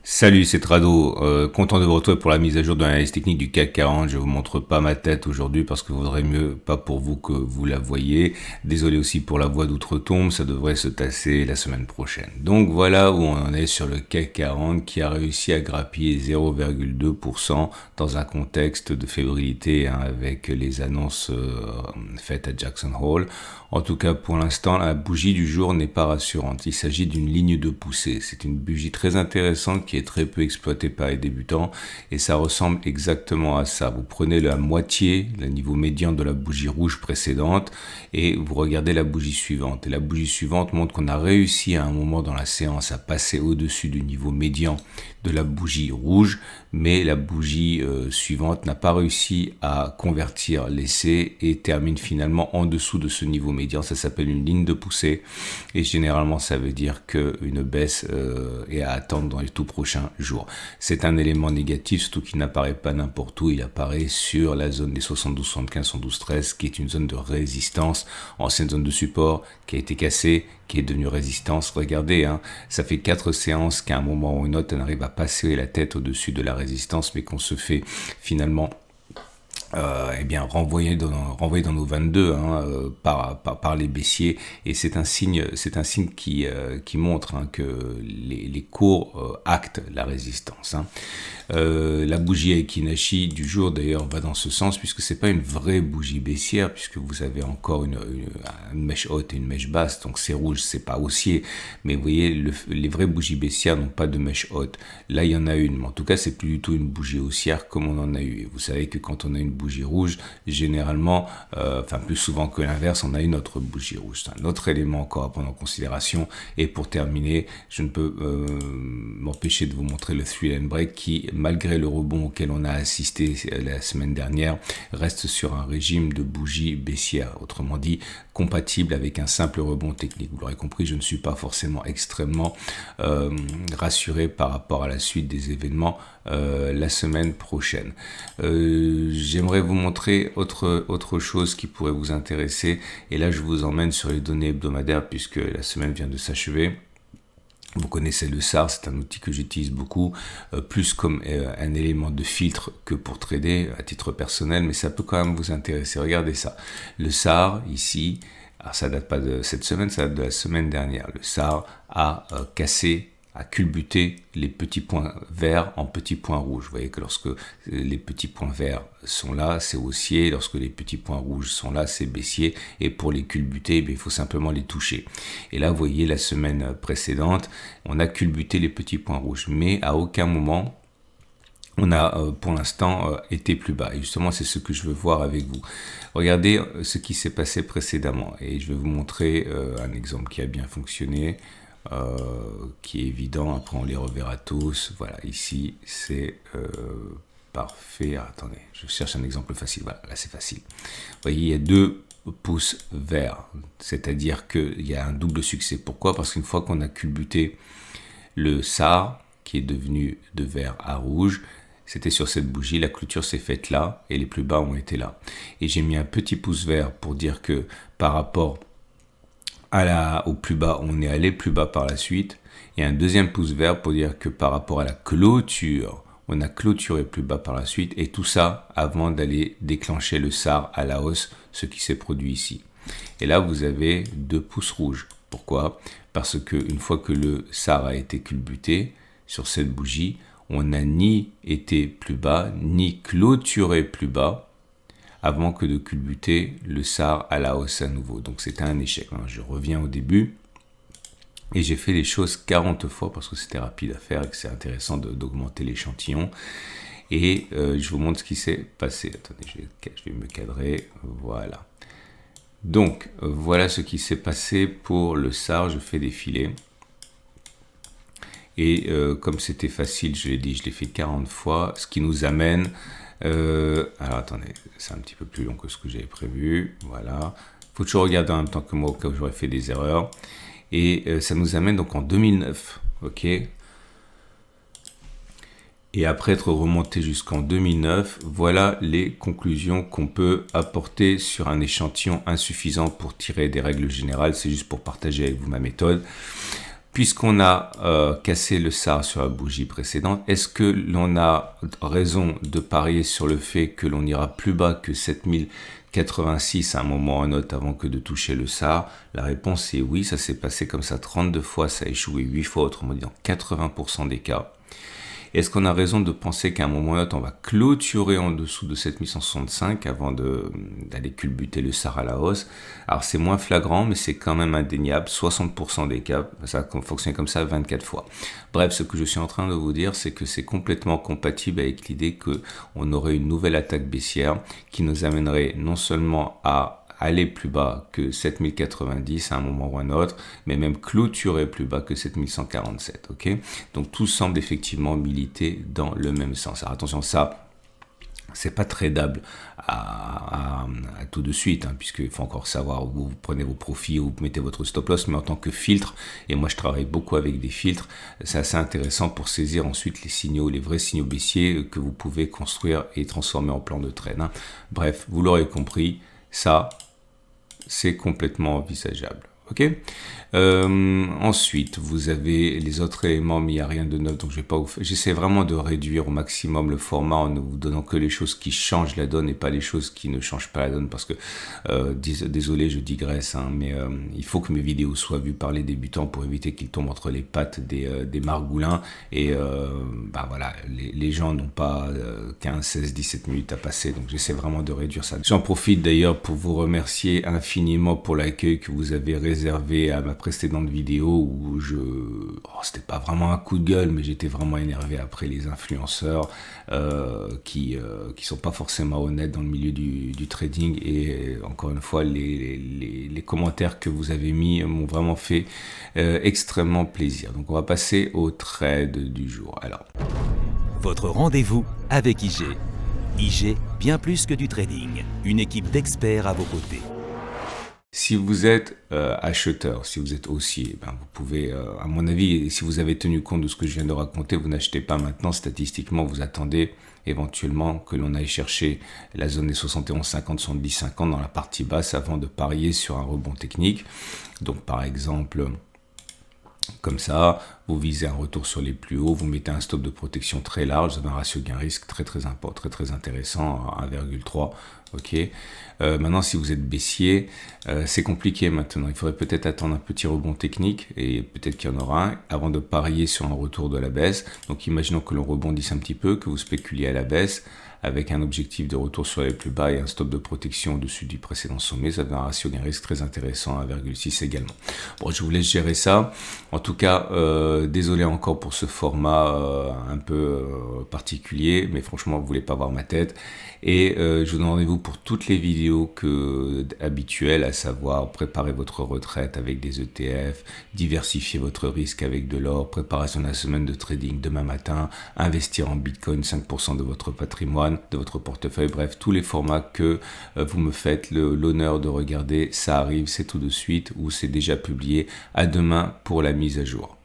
Salut, c'est Trado. Content de vous retrouver pour la mise à jour de l'analyse technique du CAC 40. Je vous montre pas ma tête aujourd'hui parce que vaudrait mieux pas pour vous que vous la voyez. Désolé aussi pour la voix d'outre-tombe, ça devrait se tasser la semaine prochaine. Donc voilà où on en est sur le CAC 40 qui a réussi à grappiller 0,2% dans un contexte de fébrilité avec les annonces faites à Jackson Hole. En tout cas, pour l'instant, la bougie du jour n'est pas rassurante. Il s'agit d'une ligne de poussée. C'est une bougie très intéressante qui est très peu exploitée par les débutants et ça ressemble exactement à ça. Vous prenez la moitié, le niveau médian de la bougie rouge précédente et vous regardez la bougie suivante. Et la bougie suivante montre qu'on a réussi à un moment dans la séance à passer au-dessus du niveau médian de la bougie rouge, mais la bougie suivante n'a pas réussi à convertir l'essai et termine finalement en dessous de ce niveau médian. Ça s'appelle une ligne de poussée et généralement ça veut dire qu'une baisse est à attendre dans les tout prochains jours. C'est un élément négatif, surtout qu'il n'apparaît pas n'importe où, il apparaît sur la zone des 72, 75, 72, 13 qui est une zone de résistance, ancienne zone de support qui a été cassée, qui est devenue résistance. Regardez, ça fait 4 séances qu'à un moment ou une autre on arrive à passer la tête au-dessus de la résistance, mais qu'on se fait finalement renvoyé dans nos 22 par les baissiers, et c'est un signe qui montre que les cours actent la résistance. La bougie Aiki-Nashi du jour d'ailleurs va dans ce sens, puisque c'est pas une vraie bougie baissière, puisque vous avez encore une mèche haute et une mèche basse, donc c'est rouge, c'est pas haussier, mais vous voyez, les vraies bougies baissières n'ont pas de mèche haute. Là il y en a une, mais en tout cas c'est plus du tout une bougie haussière comme on en a eu. Et vous savez que quand on a une bougie rouge, généralement, plus souvent que l'inverse, on a une autre bougie rouge. C'est un autre élément encore à prendre en considération. Et pour terminer, je ne peux m'empêcher de vous montrer le Thrill and Break qui, malgré le rebond auquel on a assisté la semaine dernière, reste sur un régime de bougie baissière, autrement dit compatible avec un simple rebond technique. Vous l'aurez compris, je ne suis pas forcément extrêmement rassuré par rapport à la suite des événements la semaine prochaine. J'aimerais vous montrer autre chose qui pourrait vous intéresser, et là je vous emmène sur les données hebdomadaires puisque la semaine vient de s'achever. Vous connaissez le SAR, c'est un outil que j'utilise beaucoup, plus comme un élément de filtre que pour trader à titre personnel, mais ça peut quand même vous intéresser. Regardez ça, le SAR ici, alors ça date pas de cette semaine, ça date de la semaine dernière. Le SAR a cassé, à culbuter les petits points verts en petits points rouges. Vous voyez que lorsque les petits points verts sont là, c'est haussier. Lorsque les petits points rouges sont là, c'est baissier. Et pour les culbuter, il faut simplement les toucher. Et là, vous voyez, la semaine précédente, on a culbuté les petits points rouges. Mais à aucun moment, on a pour l'instant été plus bas. Et justement, c'est ce que je veux voir avec vous. Regardez ce qui s'est passé précédemment. Et je vais vous montrer un exemple qui a bien fonctionné. Qui est évident, après on les reverra tous. Voilà, ici c'est parfait. Alors, attendez, je cherche un exemple facile. Voilà, là c'est facile. Vous voyez, il y a 2 pouces verts, c'est-à-dire qu'il y a un double succès. Pourquoi? Parce qu'une fois qu'on a culbuté le SAR, qui est devenu de vert à rouge, c'était sur cette bougie, la clôture s'est faite là, et les plus bas ont été là. Et j'ai mis un petit pouce vert pour dire que par rapport au plus bas, on est allé plus bas par la suite, et un deuxième pouce vert pour dire que par rapport à la clôture, on a clôturé plus bas par la suite, et tout ça avant d'aller déclencher le SAR à la hausse, ce qui s'est produit ici. Et là, vous avez 2 pouces rouges. Pourquoi? Parce qu'une fois que le SAR a été culbuté sur cette bougie, on n'a ni été plus bas, ni clôturé plus bas, avant que de culbuter le SAR à la hausse à nouveau. Donc c'était un échec. Je reviens au début et j'ai fait les choses 40 fois parce que c'était rapide à faire et que c'est intéressant d'augmenter l'échantillon. Et je vous montre ce qui s'est passé. Attendez, je vais me cadrer. Voilà. Donc voilà ce qui s'est passé pour le SAR. Je fais défiler. Et comme c'était facile, je l'ai dit, je l'ai fait 40 fois, ce qui nous amène... alors attendez, c'est un petit peu plus long que ce que j'avais prévu. Voilà. Il faut toujours regarder en même temps que moi au cas où j'aurais fait des erreurs. Et ça nous amène donc en 2009. Ok. Et après être remonté jusqu'en 2009, voilà les conclusions qu'on peut apporter sur un échantillon insuffisant pour tirer des règles générales. C'est juste pour partager avec vous ma méthode. puisqu'on a cassé le SAR sur la bougie précédente, est-ce que l'on a raison de parier sur le fait que l'on ira plus bas que 7086 à un moment ou à un autre avant que de toucher le SAR? La réponse est oui, ça s'est passé comme ça 32 fois, ça a échoué 8 fois, autrement dit dans 80% des cas. Est-ce qu'on a raison de penser qu'à un moment ou à un autre, on va clôturer en dessous de 7165 avant d'aller culbuter le SAR à la hausse? Alors c'est moins flagrant, mais c'est quand même indéniable. 60% des cas, ça a fonctionné comme ça 24 fois. Bref, ce que je suis en train de vous dire, c'est que c'est complètement compatible avec l'idée qu'on aurait une nouvelle attaque baissière qui nous amènerait non seulement à aller plus bas que 7090 à un moment ou un autre, mais même clôturer plus bas que 7147, ok? Donc tout semble effectivement militer dans le même sens. Alors attention, ça, c'est pas tradable à tout de suite, puisqu'il faut encore savoir où vous prenez vos profits, où vous mettez votre stop loss, mais en tant que filtre, et moi je travaille beaucoup avec des filtres, c'est assez intéressant pour saisir ensuite les signaux, les vrais signaux baissiers que vous pouvez construire et transformer en plan de trade. Bref, vous l'aurez compris, ça, c'est complètement envisageable. Ok. Ensuite, vous avez les autres éléments, mais il n'y a rien de neuf, donc j'essaie vraiment de réduire au maximum le format en ne vous donnant que les choses qui changent la donne et pas les choses qui ne changent pas la donne, parce que désolé, je digresse, mais il faut que mes vidéos soient vues par les débutants pour éviter qu'ils tombent entre les pattes des margoulins, et voilà, les gens n'ont pas 15, 16, 17 minutes à passer, donc j'essaie vraiment de réduire ça. J'en profite d'ailleurs pour vous remercier infiniment pour l'accueil que vous avez réservé à ma précédente vidéo où c'était pas vraiment un coup de gueule, mais j'étais vraiment énervé après les influenceurs qui sont pas forcément honnêtes dans le milieu du trading, et encore une fois les commentaires que vous avez mis m'ont vraiment fait extrêmement plaisir. Donc on va passer au trade du jour. Alors, votre rendez-vous avec IG. IG, bien plus que du trading, une équipe d'experts à vos côtés. Si vous êtes acheteur, si vous êtes haussier, vous pouvez, à mon avis, si vous avez tenu compte de ce que je viens de raconter, vous n'achetez pas maintenant. Statistiquement, vous attendez éventuellement que l'on aille chercher la zone des 71,50, 70,50 dans la partie basse avant de parier sur un rebond technique. Donc, par exemple, comme ça, vous visez un retour sur les plus hauts, vous mettez un stop de protection très large, vous avez un ratio gain-risque très important, très intéressant, 1,3. Ok. Maintenant, si vous êtes baissier, c'est compliqué maintenant. Il faudrait peut-être attendre un petit rebond technique, et peut-être qu'il y en aura un, avant de parier sur un retour de la baisse. Donc, imaginons que l'on rebondisse un petit peu, que vous spéculiez à la baisse, avec un objectif de retour sur les plus bas et un stop de protection au-dessus du précédent sommet. Ça fait un ratio gain-risque très intéressant, 1,6 également. Bon, je vous laisse gérer ça. En tout cas, désolé encore pour ce format un peu particulier, mais franchement, vous voulez pas voir ma tête. Et je vous donne rendez-vous pour toutes les vidéos habituelles, à savoir préparer votre retraite avec des ETF, diversifier votre risque avec de l'or, préparation de la semaine de trading demain matin, investir en Bitcoin, 5% de votre patrimoine, de votre portefeuille, bref, tous les formats que vous me faites l'honneur de regarder, ça arrive, c'est tout de suite ou c'est déjà publié. À demain pour la mise à jour.